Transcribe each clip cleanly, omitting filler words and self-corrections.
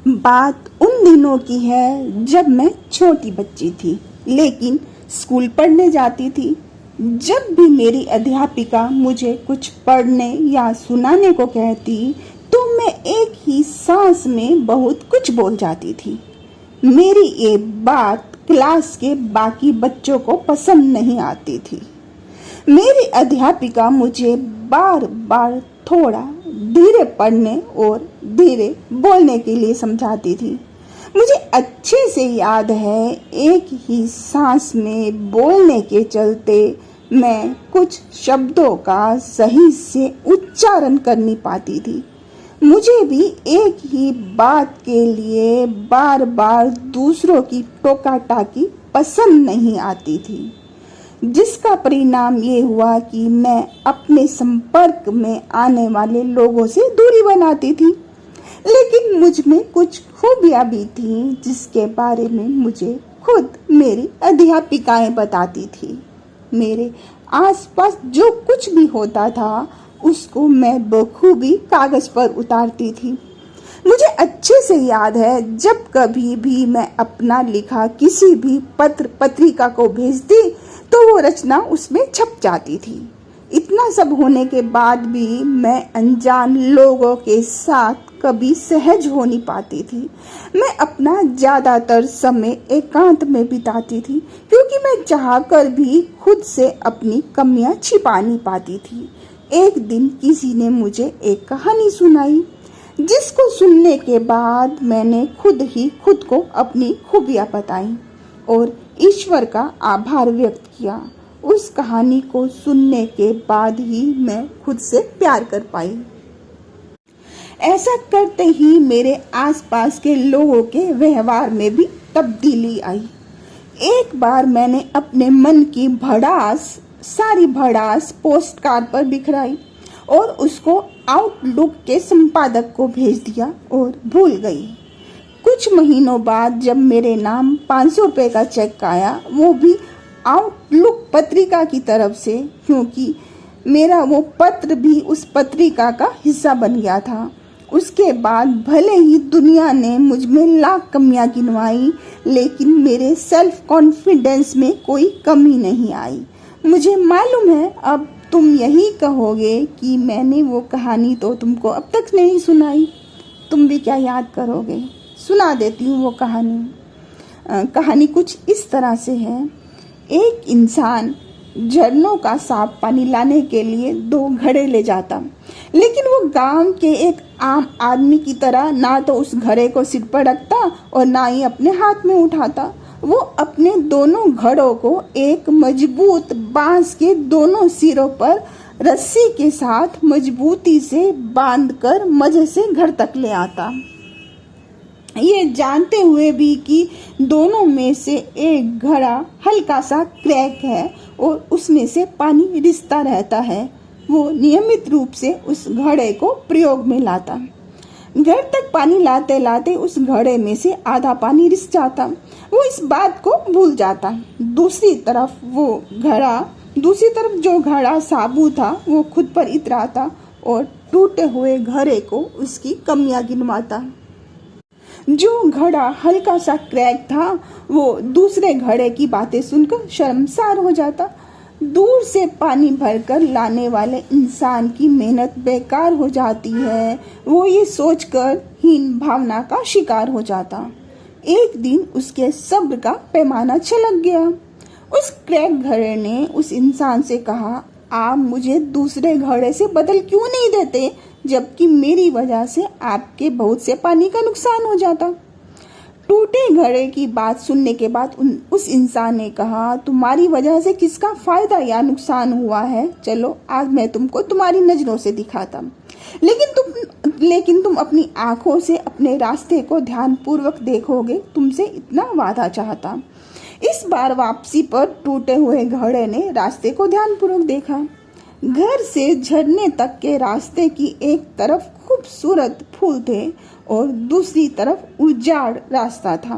बात उन दिनों की है जब मैं छोटी बच्ची थी, लेकिन स्कूल पढ़ने जाती थी। जब भी मेरी अध्यापिका मुझे कुछ पढ़ने या सुनाने को कहती, तो मैं एक ही सांस में बहुत कुछ बोल जाती थी। मेरी ये बात क्लास के बाकी बच्चों को पसंद नहीं आती थी। मेरी अध्यापिका मुझे बार बार थोड़ा धीरे पढ़ने और धीरे बोलने के लिए समझाती थी। मुझे अच्छे से याद है, एक ही सांस में बोलने के चलते मैं कुछ शब्दों का सही से उच्चारण कर नहीं पाती थी। मुझे भी एक ही बात के लिए बार बार दूसरों की टोका टाकी पसंद नहीं आती थी, जिसका परिणाम ये हुआ कि मैं अपने संपर्क में आने वाले लोगों से दूरी बनाती थी। लेकिन मुझ में कुछ खूबियां भी थी जिसके बारे में मुझे खुद मेरी अध्यापिकाएं बताती थी। मेरे आसपास जो कुछ भी होता था उसको मैं बखूबी कागज पर उतारती थी। मुझे अच्छे से याद है, जब कभी भी मैं अपना लिखा किसी भी पत्र पत्रिका को भेजती तो वो रचना उसमें छप जाती थी। इतना सब होने के बाद भी मैं अनजान लोगों के साथ कभी सहज हो नहीं पाती थी। मैं अपना ज़्यादातर समय एकांत में बिताती थी, क्योंकि मैं चाहकर भी खुद से अपनी कमियां छिपा नहीं पाती थी। एक दिन किसी ने मुझे एक कहानी सुनाई, जिसको सुनने के बाद मैंने खुद ही खुद को अपनी खूबियां बताई और ईश्वर का आभार व्यक्त किया। उस कहानी को सुनने के बाद ही मैं खुद से प्यार कर पाई। ऐसा करते ही मेरे आसपास के लोगों के व्यवहार में भी तब्दीली आई। एक बार मैंने अपने मन की सारी भड़ास पोस्ट कार्ड पर बिखराई और उसको आउटलुक के संपादक को भेज दिया और भूल गई। कुछ महीनों बाद जब मेरे नाम 500 रुपये का चेक आया, वो भी आउटलुक पत्रिका की तरफ से, क्योंकि मेरा वो पत्र भी उस पत्रिका का हिस्सा बन गया था। उसके बाद भले ही दुनिया ने मुझ में लाख कमियां गिनवाई, लेकिन मेरे सेल्फ कॉन्फिडेंस में कोई कमी नहीं आई। मुझे मालूम है अब तुम यही कहोगे कि मैंने वो कहानी तो तुमको अब तक नहीं सुनाई। तुम भी क्या याद करोगे? सुना देती हूँ वो कहानी कुछ इस तरह से है। एक इंसान झरनों का साफ पानी लाने के लिए 2 घड़े ले जाता, लेकिन वो गांव के एक आम आदमी की तरह ना तो उस घड़े को सिर पर रखता और ना ही अपने हाथ में उठाता। वो अपने दोनों घड़ों को एक मजबूत बांस के दोनों सिरों पर रस्सी के साथ मजबूती से बांधकर मजे से घर तक ले आता, ये जानते हुए भी कि दोनों में से एक घड़ा हल्का सा क्रैक है और उसमें से पानी रिसता रहता है। वो नियमित रूप से उस घड़े को प्रयोग में लाता। घर तक पानी लाते लाते उस घड़े में से आधा पानी रिस जाता। वो इस बात को भूल जाता। दूसरी तरफ जो घड़ा साबू था, वो खुद पर इतराता और टूटे हुए घड़े को उसकी कमियां गिनवाता। जो घड़ा हल्का सा क्रैक था, वो दूसरे घड़े की बातें सुनकर शर्मसार हो जाता। दूर से पानी भरकर लाने वाले इंसान की मेहनत बेकार हो जाती है, वो ये सोचकर हीन भावना का शिकार हो जाता। एक दिन उसके सब्र का पैमाना छलक गया। उस क्रैक घड़े ने उस इंसान से कहा, आप मुझे दूसरे घड़े से बदल क्यों नहीं देते, जबकि मेरी वजह से आपके बहुत से पानी का नुकसान हो जाता। टूटे घड़े की बात सुनने के बाद उस इंसान ने कहा, तुम्हारी वजह से किसका फायदा या नुकसान हुआ है, चलो आज मैं तुमको तुम्हारी नजरों से दिखाता। लेकिन तुम अपनी आंखों से अपने रास्ते को ध्यानपूर्वक देखोगे, तुमसे इतना वादा चाहता। इस बार वापसी पर टूटे हुए घड़े ने रास्ते को ध्यानपूर्वक देखा। घर से झरने तक के रास्ते की एक तरफ खूबसूरत फूल थे और दूसरी तरफ उजाड़ रास्ता था।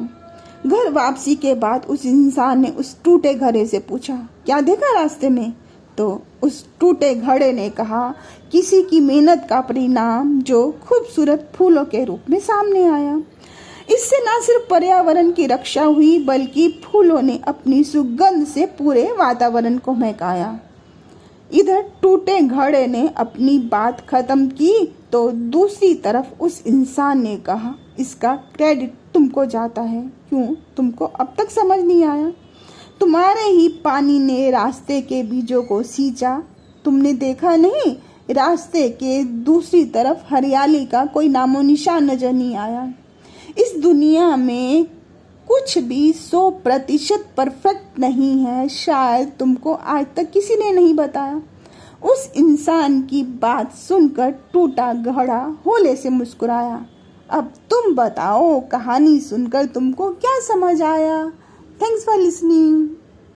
घर वापसी के बाद उस इंसान ने उस टूटे घड़े से पूछा, क्या देखा रास्ते में? तो उस टूटे घड़े ने कहा, किसी की मेहनत का परिणाम जो खूबसूरत फूलों के रूप में सामने आया। इससे न सिर्फ पर्यावरण की रक्षा हुई बल्कि फूलों ने अपनी सुगंध से पूरे वातावरण को महकाया। इधर टूटे घड़े ने अपनी बात खत्म की तो दूसरी तरफ उस इंसान ने कहा, इसका क्रेडिट तुमको जाता है। क्यों? तुमको अब तक समझ नहीं आया? तुम्हारे ही पानी ने रास्ते के बीजों को सींचा। तुमने देखा नहीं, रास्ते के दूसरी तरफ हरियाली का कोई नामो निशान नजर नहीं आया। इस दुनिया में कुछ भी 100% परफेक्ट नहीं है, शायद तुमको आज तक किसी ने नहीं बताया। उस इंसान की बात सुनकर टूटा घड़ा होले से मुस्कुराया। अब तुम बताओ, कहानी सुनकर तुमको क्या समझ आया? Thanks for listening.